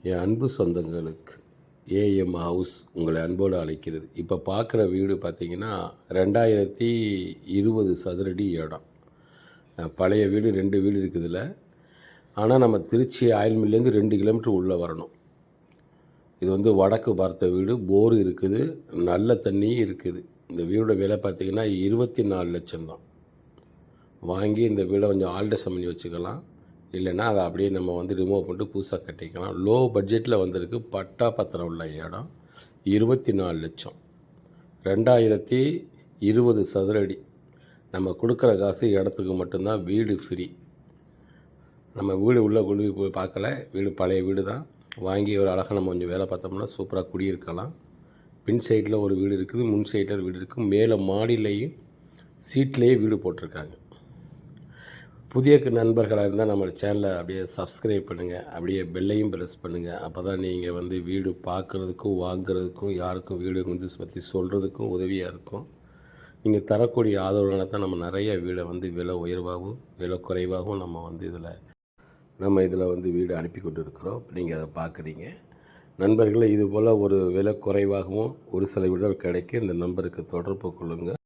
என் அன்பு சொந்தங்களுக்கு AM house உங்களை அன்போடு அழைக்கிறது. இப்போ பார்க்குற வீடு பார்த்திங்கன்னா 2020 சதுரடி இடம். பழைய வீடு 2 வீடு இருக்குதுல. ஆனால் நம்ம திருச்சி ஆயில் மில்லேருந்து 2 கிலோமீட்டர் உள்ளே வரணும். இது வந்து வடக்கு பார்த்த வீடு, போர் இருக்குது, நல்ல தண்ணியும் இருக்குது. இந்த வீடோட விலை பார்த்திங்கன்னா 24 லட்சம் தான். வாங்கி இந்த வீடை கொஞ்சம் ஆல்ட்ரேஷன் பண்ணி வச்சுக்கலாம். இல்லைன்னா அதை அப்படியே நம்ம வந்து ரிமூவ் பண்ணிட்டு புதுசாக கட்டிக்கலாம். லோ பட்ஜெட்டில் வந்திருக்கு. பட்டா பத்திரம் உள்ள இடம். 24 லட்சம், 2020 சதுரடி. நம்ம கொடுக்குற காசு இடத்துக்கு மட்டும்தான். வீடு ஃப்ரீ. நம்ம வீடு உள்ளே கொண்டு போய் பார்க்கல. வீடு பழைய வீடு தான். வாங்கி ஒரு அழகாக நம்ம கொஞ்சம் வேலை பார்த்தோம்னா சூப்பராக குடியிருக்கலாம். பின் சைடில் ஒரு வீடு இருக்குது, முன் சைடில் வீடு இருக்குது. மேலே மாடியிலையும் சீட்லேயே வீடு போட்டிருக்காங்க. புதிய நண்பர்களாக இருந்தால் நம்ம சேனலை அப்படியே சப்ஸ்கிரைப் பண்ணுங்கள். அப்படியே பெல்லையும் ப்ரெஸ் பண்ணுங்கள். அப்போ தான் நீங்கள் வந்து வீடு பார்க்குறதுக்கும் வாங்குறதுக்கும் யாருக்கும் வீடு வந்து பற்றி சொல்கிறதுக்கும் உதவியாக இருக்கும். நீங்கள் தரக்கூடிய ஆதரவுனால தான் நம்ம நிறைய வீடை வந்து விலை உயர்வாகவும் விலை குறைவாகவும் நம்ம இதில் வந்து வீடு அனுப்பி கொண்டு இருக்கிறோம். நீங்கள் அதை பார்க்குறீங்க. நண்பர்களே, இதுபோல் ஒரு விலை குறைவாகவும் ஒரு சில வீடுகள் கிடைக்கும். இந்த நம்பருக்கு தொடர்பு கொள்ளுங்கள்.